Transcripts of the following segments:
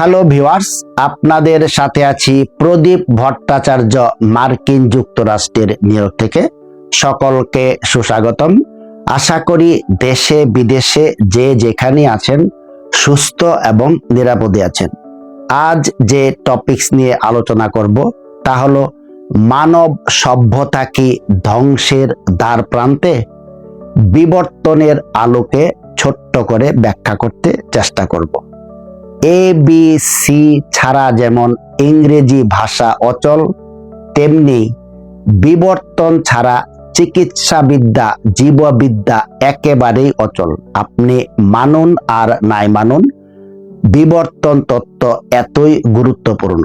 Hello viewers, আপনাদের সাথে আছি প্রদীপ ভট্টাচার্য, মার্কিন যুক্তরাষ্ট্রের নিউ ইয়র্ক থেকে। সকলকে সুস্বাগতম। আশা করি দেশে বিদেশে যে যেখানে আছেন সুস্থ এবং নিরাপদে আছেন। আজ যে টপিকস নিয়ে আলোচনা করব তা হলো মানব সভ্যতা কি ধ্বংসের দ্বার প্রান্তে। বিবর্তনের আলোকে ছোট্ট করে ব্যাখ্যা করতে চেষ্টা করব। ABC ছাড়া যেমন ইংরেজি ভাষা অচল, তেমনি বিবর্তন ছাড়া চিকিৎসাবিদ্যা, জীববিদ্যা একেবারেই অচল। আপনি মানুন আর নাই মানুন, বিবর্তন তত্ত্ব এতই গুরুত্বপূর্ণ।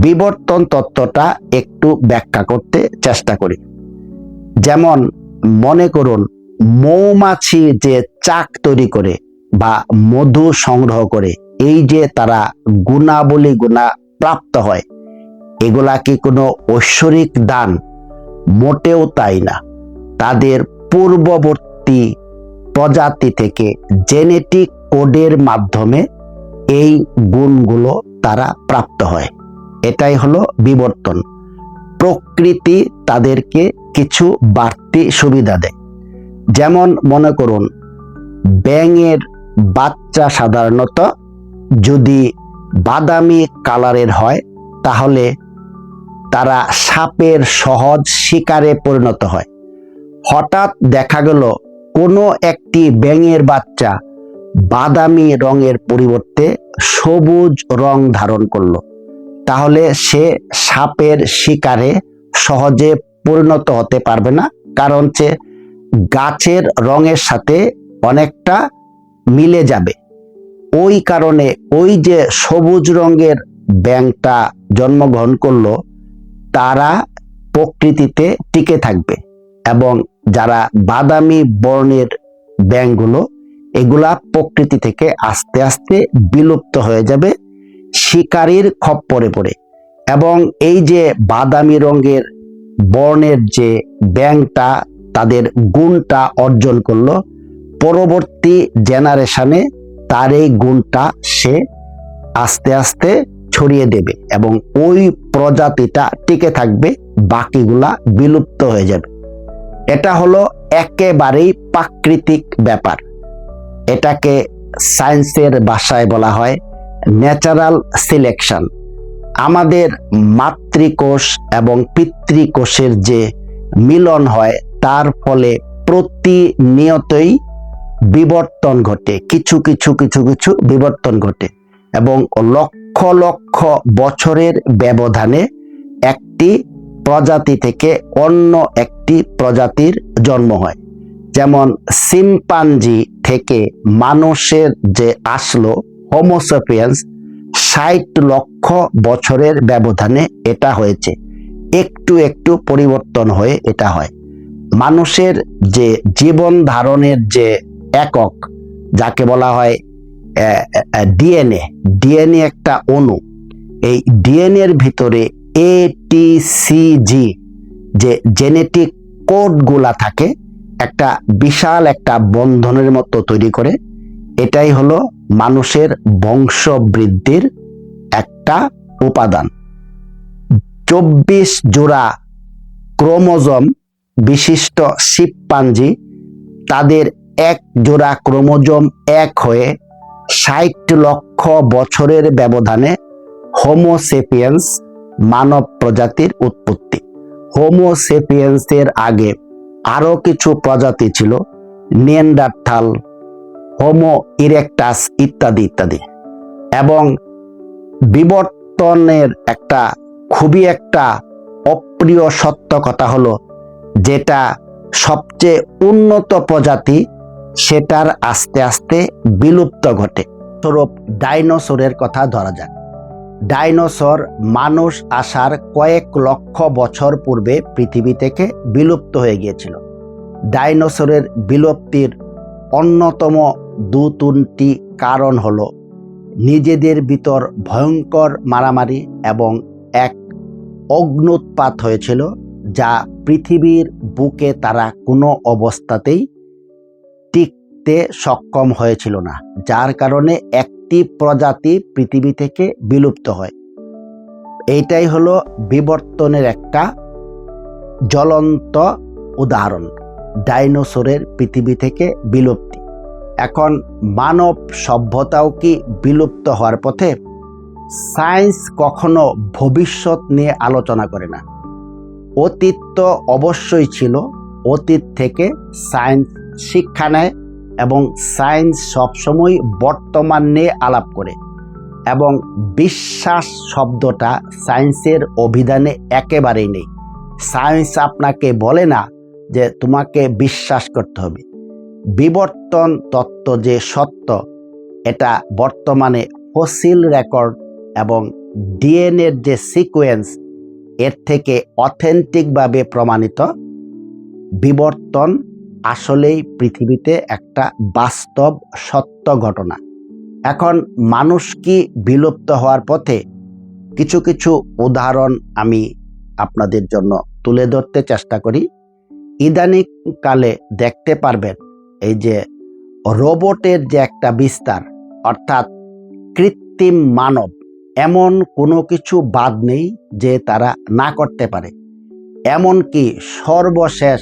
বিবর্তন তত্ত্বটা একটু ব্যাখ্যা করতে চেষ্টা করি। যেমন মনে করুন, মৌমাছি যে চাক তৈরি করে বা মধু সংগ্রহ করে, এই যে তারা গুণাবলী প্রাপ্ত হয়, এগুলা কি কোনো ঐশ্বরিক দান? মোটেও তাই না। তাদের পূর্ববর্তী প্রজাতি থেকে জেনেটিক কোডের মাধ্যমে এই গুণগুলো তারা প্রাপ্ত হয়। এটাই হলো বিবর্তন। প্রকৃতি তাদেরকে কিছু বাড়তি সুবিধা দেয়। যেমন মনে করুন, ব্যাঙের বাচ্চা সাধারণত যদি বাদামি কালারের হয়, তাহলে তারা সাপের সহজ শিকারে পরিণত হয়। হঠাৎ দেখা গেল কোনো একটি ব্যাঙের বাচ্চা বাদামি রঙের পরিবর্তে সবুজ রং ধারণ করলো, তাহলে সে সাপের শিকারে সহজে পরিণত হতে পারবে না, কারণ সে গাছের রঙের সাথে অনেকটা মিলে যাবে। ওই কারণে ওই যে সবুজ রঙের ব্যাঙটা জন্মগ্রহণ করলো, তারা প্রকৃতিতে টিকে থাকবে, এবং যারা বাদামি বর্ণের ব্যাঙগুলো, এগুলা প্রকৃতি থেকে আস্তে আস্তে বিলুপ্ত হয়ে যাবে শিকারীর খপ্পরে পড়ে। এবং এই যে বাদামি রঙের বর্ণের যে ব্যাঙটা তাদের গুণটা অর্জন করলো, পরবর্তী জেনারেশনে তার এই গুণটা সে আস্তে আস্তে ছড়িয়ে দেবে এবং ওই প্রজাতিটা টিকে থাকবে, বাকিগুলা বিলুপ্ত হয়ে যাবে। এটা হলো একেবারেই প্রাকৃতিক ব্যাপার। এটাকে সায়েন্সের ভাষায় বলা হয় ন্যাচারাল সিলেকশন। আমাদের মাতৃকোষ এবং পিতৃকোষের যে মিলন হয়, তার ফলে প্রতিনিয়তই বিবর্তন ঘটে, কিছু কিছু কিছু কিছু বিবর্তন ঘটে, এবং লক্ষ লক্ষ বছরের ব্যবধানে একটি প্রজাতি থেকে অন্য একটি প্রজাতির জন্ম হয়। যেমন শিম্পাঞ্জি থেকে মানুষের যে আসলো হোমোসেপিয়েন্স, 60 লক্ষ বছরের ব্যবধানে এটা হয়েছে। একটু একটু পরিবর্তন হয়ে এটা হয়। মানুষের যে জীবন ধারণের যে একক, যাকে বলা হয় ডিএনএ একটা অণু। এই ডিএনএর ভিতরে ATCG যে জেনেটিক কোডগুলা থাকে, একটা বিশাল একটা বন্ধনের মতো তৈরি করে। এটাই হলো মানুষের বংশবৃদ্ধির একটা উপাদান। 24 জোড়া ক্রোমোজোম বিশিষ্ট শিম্পাঞ্জি, তাদের এক জোড়া ক্রোমোজোম এক হয়ে 60 লক্ষ বছরের ব্যবধানে হোমোসেপিয়েন্স মানব প্রজাতির উৎপত্তি। হোমোসেপিয়েন্সের আগে আরো কিছু প্রজাতি ছিল, নিয়ান্ডারথাল, হোমো ইরেক্টাস ইত্যাদি ইত্যাদি। এবং বিবর্তনের একটা খুবই একটা অপ্রিয় সত্য কথা হলো, যেটা সবচেয়ে উন্নত প্রজাতি, সেটার আস্তে আস্তে বিলুপ্ত ঘটে। স্বরূপ ডাইনোসরের কথা ধরা যাক। ডাইনোসর মানুষ আসার কয়েক লক্ষ বছর পূর্বে পৃথিবী থেকে বিলুপ্ত হয়ে গিয়েছিল। ডাইনোসরের বিলুপ্তির অন্যতম 2-3টি কারণ হলো নিজেদের ভিতর ভয়ঙ্কর মারামারি এবং এক অগ্ন্যুৎপাত হয়েছিল, যা পৃথিবীর বুকে তারা কোনো অবস্থাতেই টিকতে সক্ষম হয়েছিল না, যার কারণে একটি প্রজাতি পৃথিবী থেকে বিলুপ্ত হয়। এইটাই হলো বিবর্তনের একটা জ্বলন্ত উদাহরণ, ডাইনোসরের পৃথিবী থেকে বিলুপ্তি। এখন মানব সভ্যতাও কি বিলুপ্ত হওয়ার পথে? সায়েন্স কখনো ভবিষ্যৎ নিয়ে আলোচনা করে না। অতীত তো অবশ্যই ছিল, অতীত থেকে সায়েন্স শিক্ষা নেয় এবং সায়েন্স সবসময় বর্তমান নিয়ে আলাপ করে। এবং বিশ্বাস শব্দটা সায়েন্সের অভিধানে একেবারেই নেই। সায়েন্স আপনাকে বলে না যে তোমাকে বিশ্বাস করতে হবে। বিবর্তন তত্ত্ব যে সত্য, এটা বর্তমানে ফসিল রেকর্ড এবং ডিএনএর যে সিকোয়েন্স, এর থেকে অথেন্টিকভাবে প্রমাণিত। বিবর্তন আসলেই পৃথিবীতে একটা বাস্তব সত্য ঘটনা। এখন মানুষ কি বিলুপ্ত হওয়ার পথে? কিছু কিছু উদাহরণ আমি আপনাদের জন্য তুলে ধরতে চেষ্টা করি। ইদানিং কালে দেখতে পারবেন এই যে রোবটের যে একটা বিস্তার, অর্থাৎ কৃত্রিম মানব, এমন কোনো কিছু বাদ নেই যে তারা না করতে পারে। এমনকি সর্বশেষ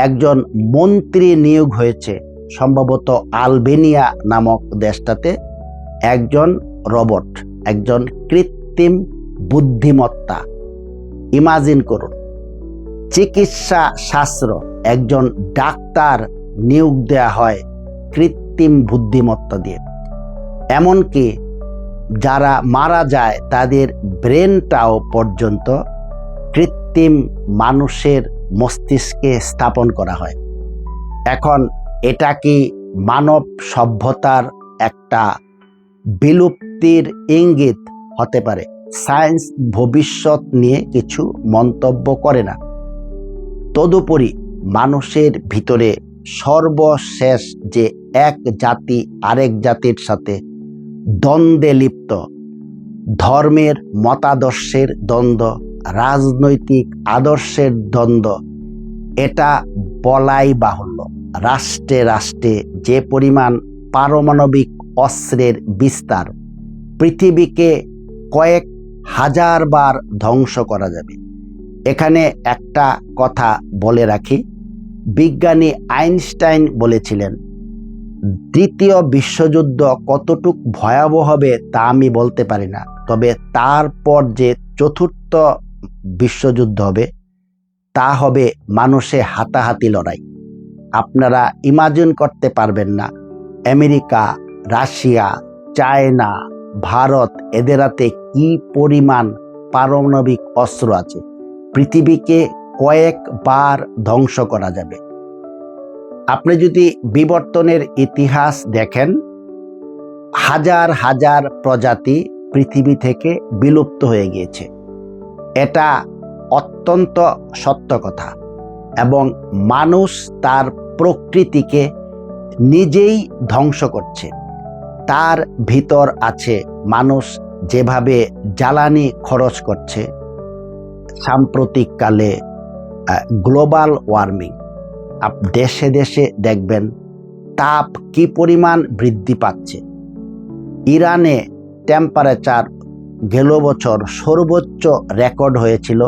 একজন মন্ত্রী নিয়োগ হয়েছে সম্ভবত আলবেনিয়া নামক দেশটাতে, একজন রোবট, একজন কৃত্রিম বুদ্ধিমত্তা। ইমাজিন করুন, চিকিৎসা শাস্ত্র, একজন ডাক্তার নিয়োগ দেওয়া হয় কৃত্রিম বুদ্ধিমত্তা দিয়ে। এমনকি যারা মারা যায় তাদের ব্রেনটাও পর্যন্ত কৃত্রিম মানুষের মস্তিষ্কে স্থাপন করা হয়। এখন এটা কি মানব সভ্যতার একটা বিলুপ্তির ইঙ্গিত হতে পারে? সায়েন্স ভবিষ্যৎ নিয়ে কিছু মন্তব্য করে না। তদুপরি মানুষের ভিতরে সর্বশেষ যে এক জাতি আরেক জাতির সাথে দ্বন্দ্বে লিপ্ত, ধর্মের মতাদর্শের দ্বন্দ্ব, রাজনৈতিক আদর্শের দ্বন্দ্ব, এটা বলাই বাহুল্য। রাষ্ট্রে রাষ্ট্রে যে পরিমাণ পারমাণবিক অস্ত্রের বিস্তার, পৃথিবীকে কয়েক হাজার বার ধ্বংস করা যাবে। এখানে একটা কথা বলে রাখি, বিজ্ঞানী আইনস্টাইন বলেছিলেন, দ্বিতীয় বিশ্বযুদ্ধ কতটুক ভয়াবহ হবে তা আমি বলতে পারি না, তবে তারপর যে চতুর্থ বিশ্বযুদ্ধ হবে তা হবে মানুষে হাতাহাতি লড়াই। আপনারা ইমাজিন করতে পারবেন না, আমেরিকা, রাশিয়া, চায়না, ভারত, এদের হাতে কি পরিমাণ পারমাণবিক অস্ত্র আছে। পৃথিবীকে কয়েকবার ধ্বংস করা যাবে। আপনি যদি বিবর্তনের ইতিহাস দেখেন, হাজার হাজার প্রজাতি পৃথিবী থেকে বিলুপ্ত হয়ে গিয়েছে। এটা অত্যন্ত সত্য কথা। এবং মানুষ তার প্রকৃতিকে নিজেই ধ্বংস করছে। তার ভিতর আছে মানুষ যেভাবে জ্বালানি খরচ করছে, সাম্প্রতিককালে গ্লোবাল ওয়ার্মিং, দেশে দেশে দেখবেন তাপ কি পরিমাণ বৃদ্ধি পাচ্ছে। ইরানে টেম্পারেচার গেল বছর সর্বোচ্চ রেকর্ড হয়েছিল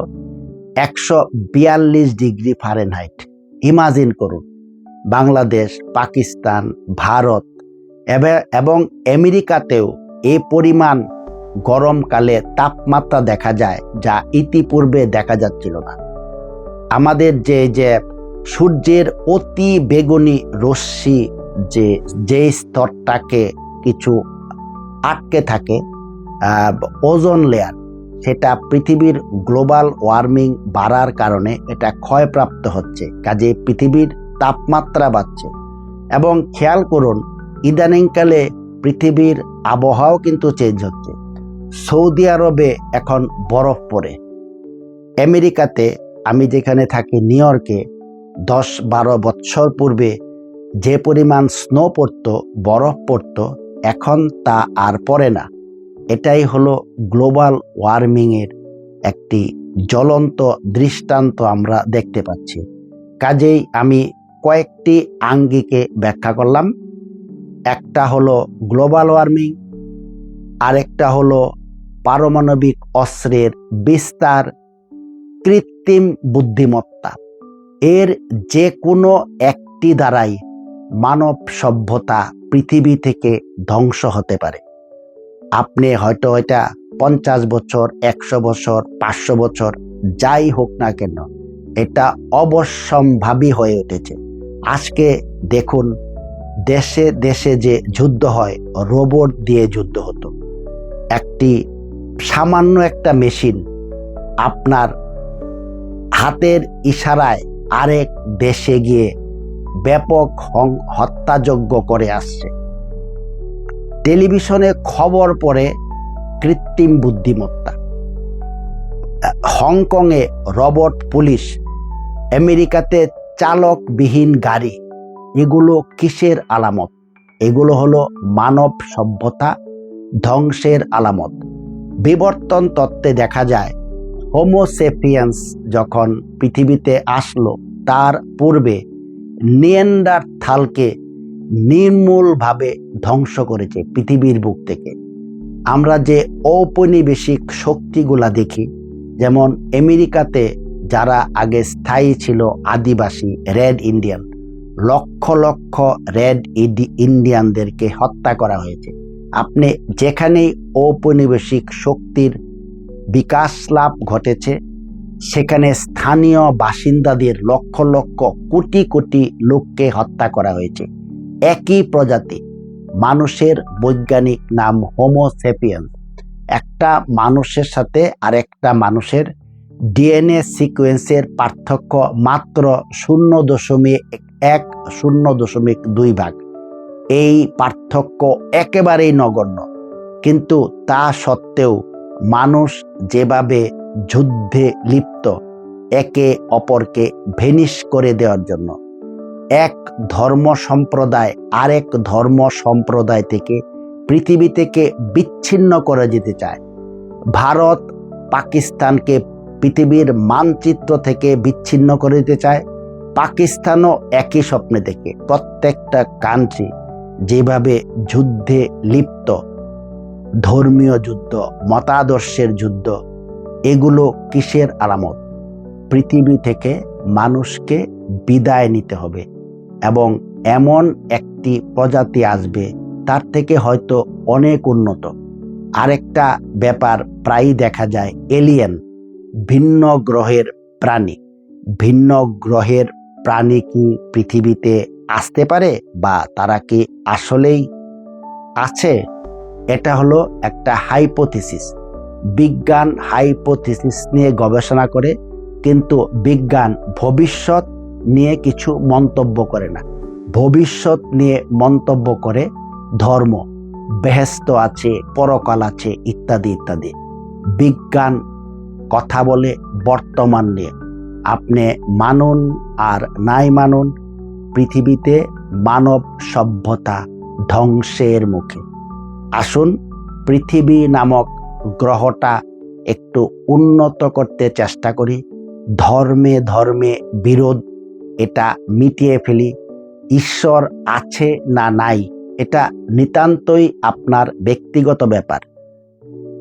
142 ডিগ্রি ফারেনহাইট। ইমাজিন করুন, বাংলাদেশ, পাকিস্তান, ভারত এবং আমেরিকাতেও এই পরিমাণ গরমকালে তাপমাত্রা দেখা যায়, যা ইতিপূর্বে দেখা যাচ্ছিল না। আমাদের যে সূর্যের অতি বেগুনি রশ্মি যে স্তরটাকে কিছু আটকে থাকে, ওজোন লেয়ার, সেটা পৃথিবীর গ্লোবাল ওয়ার্মিং বাড়ার কারণে এটা ক্ষয়প্রাপ্ত হচ্ছে। কাজে পৃথিবীর তাপমাত্রা বাড়ছে। এবং খেয়াল করুন, ইদানিংকালে পৃথিবীর আবহাওয়াও কিন্তু চেঞ্জ হচ্ছে। সৌদি আরবে এখন বরফ পড়ে। আমেরিকাতে, আমি যেখানে থাকি নিউ ইয়র্কে, 10-12 বছর পূর্বে যে পরিমাণ স্নো পড়তো, বরফ পড়তো, এখন তা আর পড়ে না। এটাই হলো গ্লোবাল ওয়ার্মিংয়ের একটি জ্বলন্ত দৃষ্টান্ত আমরা দেখতে পাচ্ছি। কাজেই আমি কয়েকটি আঙ্গিকে ব্যাখ্যা করলাম। একটা হলো গ্লোবাল ওয়ার্মিং, আরেকটা হলো পারমাণবিক অস্ত্রের বিস্তার, কৃত্রিম বুদ্ধিমত্তা। এর যে কোনো একটি দ্বারাই মানব সভ্যতা পৃথিবী থেকে ধ্বংস হতে পারে। আপনি হয়তো এটা 50 বছর, 100 বছর, 500 বছর যাই হোক না কেন, এটা অবশ্যম্ভাবী হয়ে উঠেছে। আজকে দেখুন, দেশে দেশে যে যুদ্ধ হয়, রোবট দিয়ে যুদ্ধ হতো। সামান্য একটা মেশিন আপনার হাতের ইশারায় আরেক দেশে গিয়ে ব্যাপক হত্যাযজ্ঞ করে আসছে। টেলিভিশনে খবর পড়ে কৃত্রিম বুদ্ধিমত্তা, হংকংয়ে রোবট পুলিশ, আমেরিকাতে চালকবিহীন গাড়ি। এগুলো কিসের আলামত? এগুলো হলো মানব সভ্যতা ধ্বংসের আলামত। বিবর্তন তত্ত্বে দেখা যায় হোমোসেপিয়েন্স যখন পৃথিবীতে আসলো, তার পূর্বে নিয়ান্ডারথালকে নির্মূলভাবে ধ্বংস করেছে পৃথিবীর বুক থেকে। আমরা যে ঔপনিবেশিক শক্তিগুলা দেখি, যেমন আমেরিকাতে যারা আগে স্থায়ী ছিল আদিবাসী red Indian, lakh lakh red ইন্ডিয়ানদেরকে হত্যা করা হয়েছে। আপনি যেখানেই ঔপনিবেশিক শক্তির বিকাশ লাভ ঘটেছে, সেখানে স্থানীয় বাসিন্দাদের লক্ষ লক্ষ কোটি কোটি লোককে হত্যা করা হয়েছে। একই প্রজাতি মানুষের বৈজ্ঞানিক নাম হোমোসেপিয়েন্স। একটা মানুষের সাথে আরেকটা মানুষের ডিএনএ সিকোয়েন্সের পার্থক্য মাত্র 0.1-0.2 ভাগ। এই পার্থক্য একেবারেই নগণ্য, কিন্তু তা সত্ত্বেও মানুষ যেভাবে যুদ্ধে লিপ্ত একে অপরকে ভেনিশ করে দেওয়ার জন্য, এক ধর্ম সম্প্রদায় আরেক ধর্ম সম্প্রদায় থেকে পৃথিবী থেকে বিচ্ছিন্ন করে যেতে চায়। ভারত পাকিস্তানকে পৃথিবীর মানচিত্র থেকে বিচ্ছিন্ন করে দিতে চায়। পাকিস্তানও একই স্বপ্নে দেখে। প্রত্যেকটা কান্ট্রি যেভাবে যুদ্ধে লিপ্ত, ধর্মীয় যুদ্ধ, মতাদর্শের যুদ্ধ, এগুলো কিসের আলামত? পৃথিবী থেকে মানুষকে বিদায় নিতে হবে এবং এমন একটি প্রজাতি আসবে তার থেকে হয়তো অনেক উন্নত। আরেকটা ব্যাপার প্রায়ই দেখা যায়, এলিয়েন, ভিন্ন গ্রহের প্রাণী। ভিন্ন গ্রহের প্রাণী কি পৃথিবীতে আসতে পারে, বা তারা কি আসলেই আছে? এটা হলো একটা হাইপোথিসিস। বিজ্ঞান হাইপোথিসিস নিয়ে গবেষণা করে, কিন্তু বিজ্ঞান ভবিষ্যৎ নিয়ে কিছু মন্তব্য করে না। ভবিষ্যৎ নিয়ে মন্তব্য করে ধর্ম, বেহেশত আছে, পরকাল আছে, ইত্যাদি ইত্যাদি। বিজ্ঞান কথা বলে বর্তমান নিয়ে। আপনি মানুন আর নাই মানুন, পৃথিবীতে মানব সভ্যতা ধ্বংসের মুখে। আসুন পৃথিবী নামক গ্রহটা একটু উন্নত করতে চেষ্টা করি। ধর্মে ধর্মে বিরোধ, এটা মিটিয়ে ফেলি। ঈশ্বর আছে না নাই, এটা নিতান্তই আপনার ব্যক্তিগত ব্যাপার।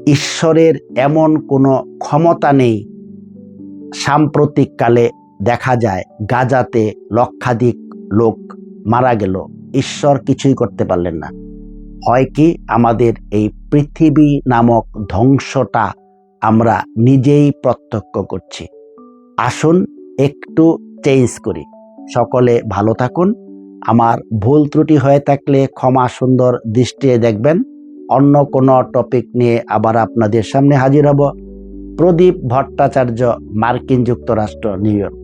ঈশ্বরের এমন কোনো ক্ষমতা নেই। সাম্প্রতিককালে দেখা যায় গাজাতে লক্ষাধিক লোক মারা গেল, ঈশ্বর কিছুই করতে পারলেন না। হয় কি, আমাদের এই পৃথিবী নামক ধ্বংসটা আমরা নিজেই প্রত্যক্ষ করছি। আসুন একটু চেঞ্জ করি। সকলে ভালো থাকুন। আমার ভুল ত্রুটি হয়ে থাকলে ক্ষমা সুন্দর দৃষ্টিতে দেখবেন। অন্য কোনো টপিক নিয়ে আবার আপনাদের সামনে হাজির হব। প্রদীপ ভট্টাচার্য, মার্কিন যুক্তরাষ্ট্র, নিউ ইয়র্ক।